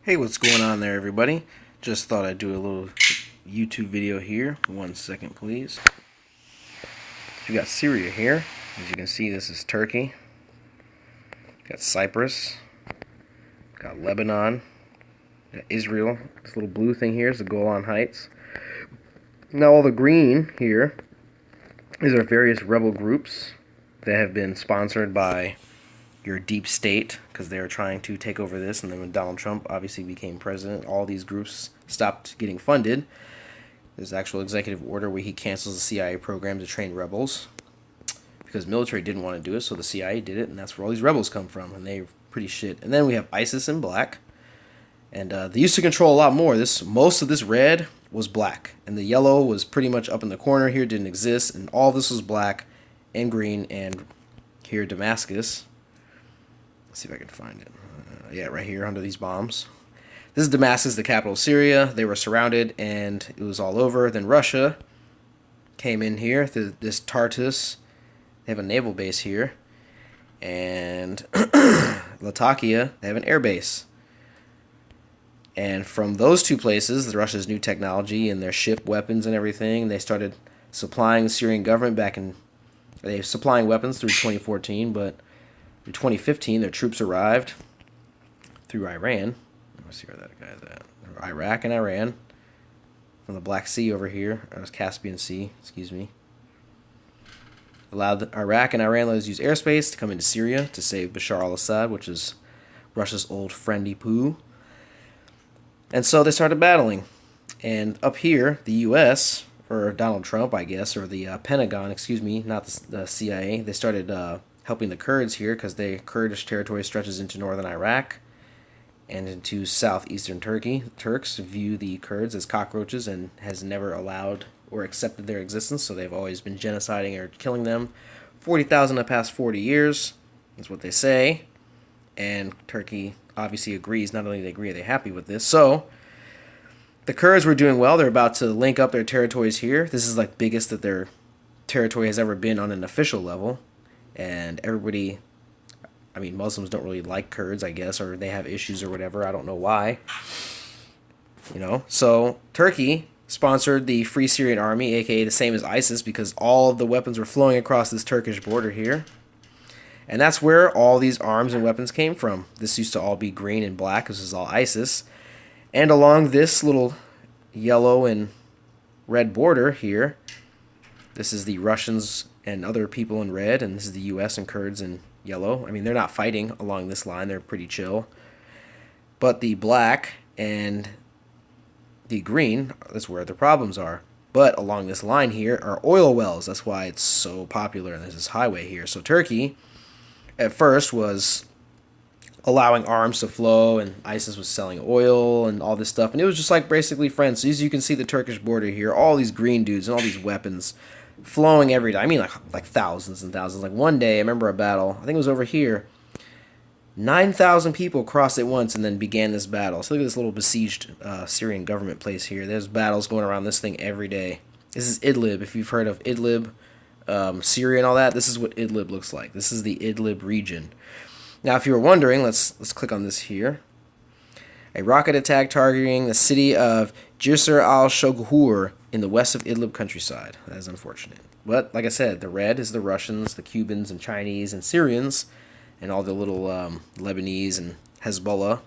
Hey, what's going on there, everybody? Just thought I'd do a little YouTube video here. 1 second, please. We got Syria here. As you can see, this is Turkey. Got Cyprus. Got Lebanon. Got Israel. This little blue thing here is the Golan Heights. Now all the green here, these are various rebel groups that have been sponsored by your deep state, because they were trying to take over this, and then when Donald Trump obviously became president, all these groups stopped getting funded. There's an actual executive order where he cancels the CIA program to train rebels, because military didn't want to do it, so the CIA did it, and that's where all these rebels come from, and they're pretty shit. And then we have ISIS in black, and they used to control a lot more. Most of this red was black, and the yellow was pretty much up in the corner here, didn't exist, and all this was black and green, and here Damascus. See if I can find it. Yeah, right here under these bombs. This is Damascus, the capital of Syria. They were surrounded and it was all over. Then Russia came in here. This Tartus. They have a naval base here. And Latakia, they have an air base. And from those two places, Russia's new technology and their ship weapons and everything, they started supplying the Syrian government they were supplying weapons through 2014, but in 2015, their troops arrived through Iran. Let's see where that guy's at. Iraq and Iran. From the Black Sea over here. Or Caspian Sea, excuse me. Allowed Iraq and Iran to use airspace to come into Syria to save Bashar al-Assad, which is Russia's old friendy poo. And so they started battling. And up here, the U.S., or Donald Trump, I guess, or the Pentagon, excuse me, not the CIA, they started helping the Kurds here, because the Kurdish territory stretches into northern Iraq and into southeastern Turkey. The Turks view the Kurds as cockroaches and has never allowed or accepted their existence, so they've always been genociding or killing them. 40,000 in the past 40 years is what they say, and Turkey obviously agrees. Not only do they agree, they're happy with this. So the Kurds were doing well. They're about to link up their territories here. This is like biggest that their territory has ever been on an official level. And everybody, I mean, Muslims don't really like Kurds, I guess, or they have issues or whatever. I don't know why. So Turkey sponsored the Free Syrian Army, aka the same as ISIS, because all of the weapons were flowing across this Turkish border here. And that's where all these arms and weapons came from. This used to all be green and black. This is all ISIS. And along this little yellow and red border here, this is the Russians and other people in red, and this is the U.S. and Kurds in yellow. I mean, they're not fighting along this line. They're pretty chill. But the black and the green, that's where the problems are. But along this line here are oil wells. That's why it's so popular, and there's this highway here. So Turkey, at first, was allowing arms to flow, and ISIS was selling oil and all this stuff. And it was just like basically friends. So as you can see the Turkish border here, all these green dudes and all these weapons flowing every day. I mean, like thousands and thousands. Like one day, I remember a battle. I think it was over here. 9,000 people crossed at once and then began this battle. So look at this little besieged Syrian government place here. There's battles going around this thing every day. This is Idlib. If you've heard of Idlib, Syria and all that, this is what Idlib looks like. This is the Idlib region. Now, if you were wondering, let's click on this here. A rocket attack targeting the city of Jisr al-Shoghur in the west of Idlib countryside. That is unfortunate. But, like I said, the red is the Russians, the Cubans, and Chinese, and Syrians, and all the little Lebanese and Hezbollah.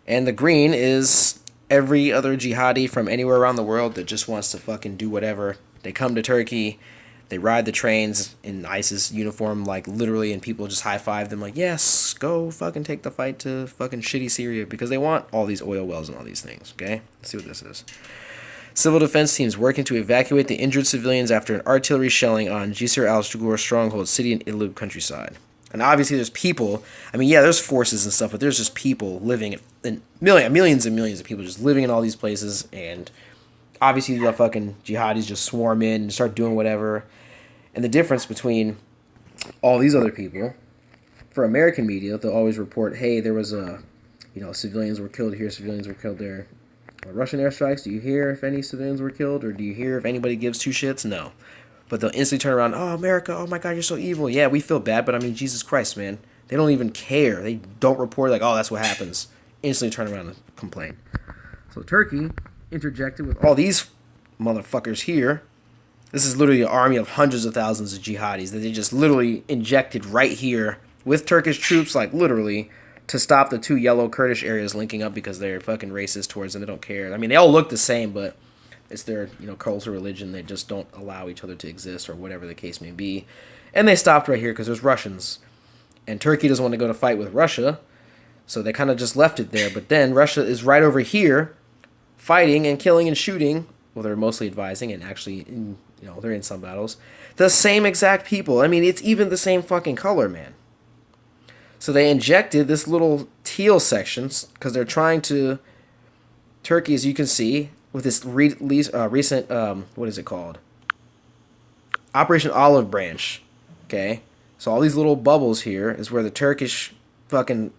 And the green is every other jihadi from anywhere around the world that just wants to fucking do whatever. They come to Turkey, they ride the trains in ISIS uniform, like literally, and people just high-five them like, yes, go fucking take the fight to fucking shitty Syria, because they want all these oil wells and all these things, okay? Let's see what this is. Civil defense teams working to evacuate the injured civilians after an artillery shelling on Jisr al-Shoghur stronghold city in Idlib countryside. And obviously there's people, I mean, yeah, there's forces and stuff, but there's just people living, in millions and millions of people just living in all these places, and obviously the fucking jihadis just swarm in and start doing whatever. And the difference between all these other people, for American media, they'll always report, hey, there was civilians were killed here, civilians were killed there. Russian airstrikes, do you hear if any civilians were killed, or do you hear if anybody gives two shits? No. But they'll instantly turn around, oh, America, oh my God, you're so evil. Yeah, we feel bad, but I mean, Jesus Christ, man. They don't even care. They don't report like, oh, that's what happens. instantly turn around and complain. So Turkey interjected with all these motherfuckers here. This is literally an army of hundreds of thousands of jihadis that they just literally injected right here with Turkish troops, like literally, to stop the two yellow Kurdish areas linking up because they're fucking racist towards them. They don't care. I mean, they all look the same, but it's their, culture, religion. They just don't allow each other to exist or whatever the case may be. And they stopped right here because there's Russians. And Turkey doesn't want to go to fight with Russia, so they kind of just left it there. But then Russia is right over here fighting and killing and shooting. Well, they're mostly advising and actually, they're in some battles. The same exact people. I mean, it's even the same fucking color, man. So they injected this little teal sections because they're trying to... Turkey, as you can see, with this recent, what is it called? Operation Olive Branch. Okay? So all these little bubbles here is where the Turkish fucking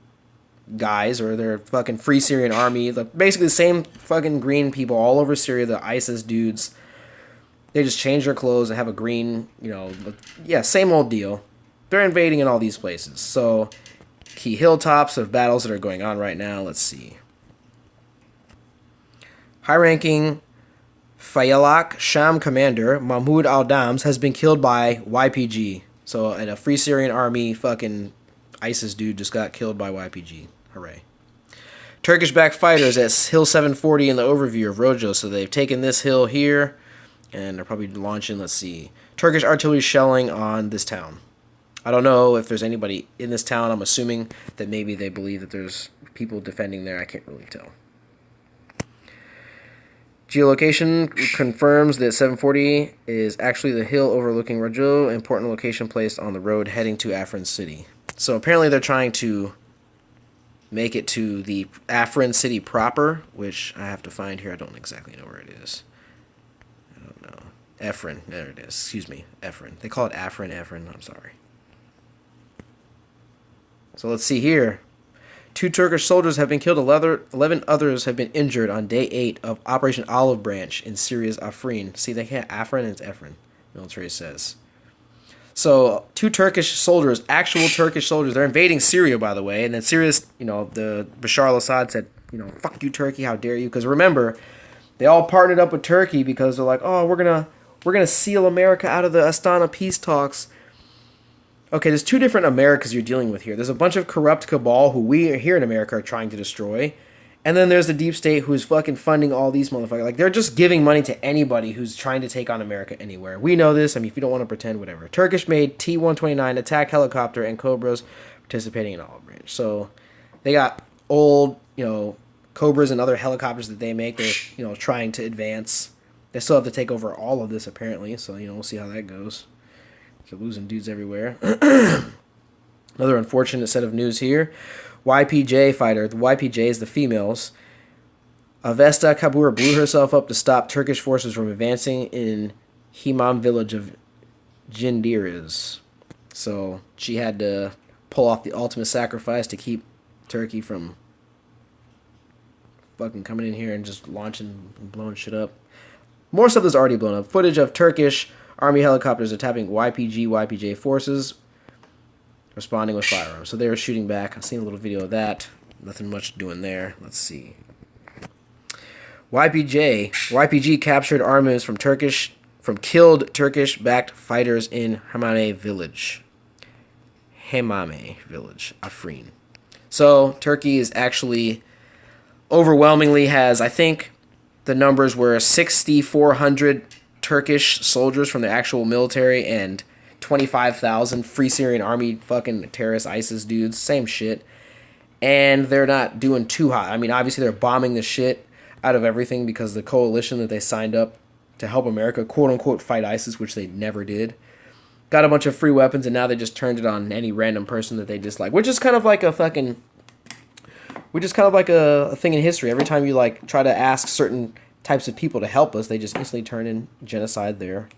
guys or their fucking Free Syrian Army, basically the same fucking green people all over Syria, the ISIS dudes, they just change their clothes and have a green, same old deal. They're invading in all these places. So key hilltops of battles that are going on right now. Let's see. High-ranking Fayalak Sham commander Mahmoud al-Dams has been killed by YPG. So, and a Free Syrian Army fucking ISIS dude just got killed by YPG. Hooray. Turkish-backed fighters at Hill 740 in the overview of Rojo. So they've taken this hill here, and they're probably launching, let's see, Turkish artillery shelling on this town. I don't know if there's anybody in this town. I'm assuming that maybe they believe that there's people defending there. I can't really tell. Geolocation confirms that 740 is actually the hill overlooking Rajo, important location placed on the road heading to Afrin city. So apparently they're trying to make it to the Afrin city proper, which I have to find here. I don't exactly know where it is. I don't know. Afrin, there it is. Excuse me, Afrin. They call it Afrin. I'm sorry. So let's see here. 2 Turkish soldiers have been killed, 11 others have been injured on day 8 of Operation Olive Branch in Syria's Afrin. See, they can't Afrin, it's Afrin, military says. So, 2 Turkish soldiers, actual Turkish soldiers, they're invading Syria, by the way, and then Syria's, the Bashar al-Assad said, fuck you, Turkey, how dare you? Because remember, they all partnered up with Turkey because they're like, oh, we're gonna seal America out of the Astana peace talks. Okay, there's 2 different Americas you're dealing with here. There's a bunch of corrupt cabal who we here in America are trying to destroy. And then there's the deep state who's fucking funding all these motherfuckers. Like, they're just giving money to anybody who's trying to take on America anywhere. We know this. I mean, if you don't want to pretend, whatever. Turkish-made T-129 attack helicopter and Cobras participating in Olive Branch. So they got old, Cobras and other helicopters that they make. They're, trying to advance. They still have to take over all of this, apparently. So, we'll see how that goes. They're losing dudes everywhere. Another unfortunate set of news here. YPJ fighter. The YPJ is the females. Avesta Kabur blew herself up to stop Turkish forces from advancing in Himam village of Jindiris. So she had to pull off the ultimate sacrifice to keep Turkey from fucking coming in here and just launching and blowing shit up. More stuff that's already blown up. Footage of Turkish Army helicopters attacking YPJ forces, responding with firearms. So they were shooting back. I've seen a little video of that. Nothing much doing there. Let's see. YPG captured armaments from killed Turkish-backed fighters in Hamame village, Afrin. So Turkey is actually overwhelmingly has, I think, the numbers were 6,400 Turkish soldiers from the actual military and 25,000 Free Syrian Army fucking terrorist ISIS dudes. Same shit. And they're not doing too hot. I mean, obviously they're bombing the shit out of everything because the coalition that they signed up to help America, quote-unquote, fight ISIS, which they never did, got a bunch of free weapons, and now they just turned it on any random person that they dislike, which is kind of like a thing in history. Every time you, try to ask certain types of people to help us, they just instantly turn in genocide their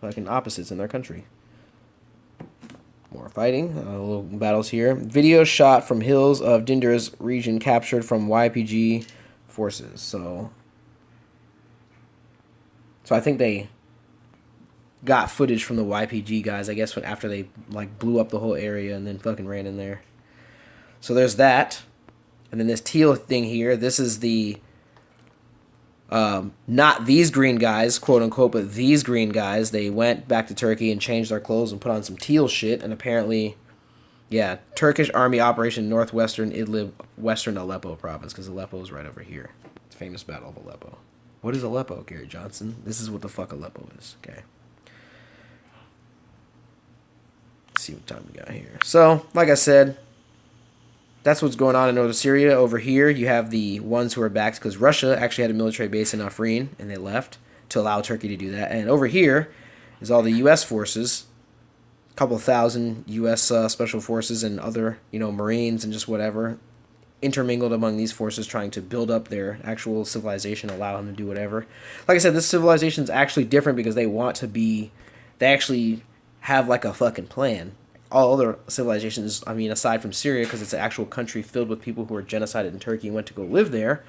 fucking opposites in their country. More fighting, little battles here. Video shot from hills of Dindar's region captured from YPG forces. So I think they got footage from the YPG guys, I guess, after they blew up the whole area and then fucking ran in there. So there's that. And then this teal thing here, this is the, not these green guys, quote unquote, but these green guys. They went back to Turkey and changed their clothes and put on some teal shit. And apparently, yeah, Turkish Army Operation Northwestern Idlib, Western Aleppo province, because Aleppo is right over here. It's famous Battle of Aleppo. What is Aleppo, Gary Johnson? This is what the fuck Aleppo is. Okay. Let's see what time we got here. So, like I said, that's what's going on in Northern Syria. Over here, you have the ones who are backed because Russia actually had a military base in Afrin, and they left to allow Turkey to do that. And over here is all the U.S. forces, a couple thousand U.S. Special Forces and other, Marines and just whatever, intermingled among these forces trying to build up their actual civilization, allow them to do whatever. Like I said, this civilization is actually different because they actually have like a fucking plan. All other civilizations, aside from Syria, because it's an actual country filled with people who were genocided in Turkey and went to go live there,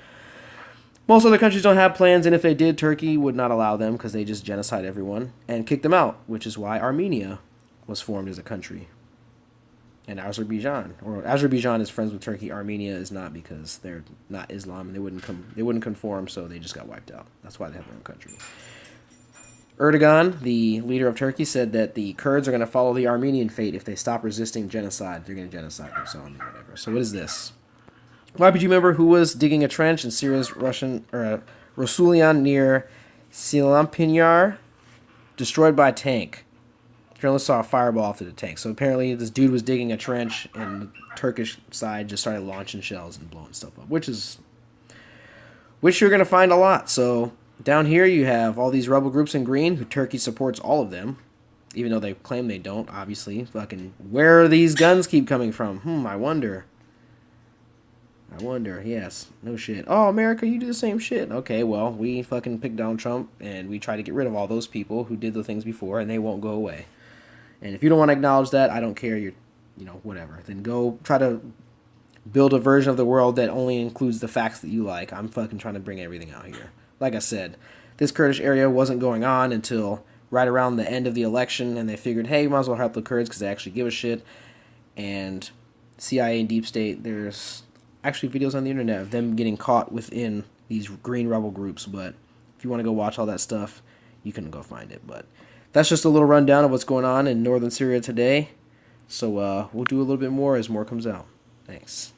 most other countries don't have plans, and if they did, Turkey would not allow them because they just genocide everyone and kick them out, which is why Armenia was formed as a country. And Azerbaijan is friends with Turkey. Armenia is not because they're not Islam and they wouldn't conform, so they just got wiped out. That's why they have their own country. Erdogan, the leader of Turkey, said that the Kurds are going to follow the Armenian fate. If they stop resisting genocide, they're going to genocide them. So whatever. So what is this? YPG member who was digging a trench in Syria's Rasulian near Silampinyar, destroyed by a tank. Journalists saw a fireball off to the tank. So apparently this dude was digging a trench and the Turkish side just started launching shells and blowing stuff up, which you're going to find a lot. So down here you have all these rebel groups in green who Turkey supports all of them, even though they claim they don't, obviously. Fucking where are these guns keep coming from? I wonder. Yes. No shit. Oh, America, you do the same shit. Okay, well, we fucking picked Donald Trump and we try to get rid of all those people who did the things before and they won't go away. And if you don't want to acknowledge that, I don't care. You're, whatever. Then go try to build a version of the world that only includes the facts that you like. I'm fucking trying to bring everything out here. Like I said, this Kurdish area wasn't going on until right around the end of the election, and they figured, hey, we might as well help the Kurds because they actually give a shit. And CIA and Deep State, there's actually videos on the internet of them getting caught within these green rebel groups. But if you want to go watch all that stuff, you can go find it. But that's just a little rundown of what's going on in Northern Syria today. So we'll do a little bit more as more comes out. Thanks.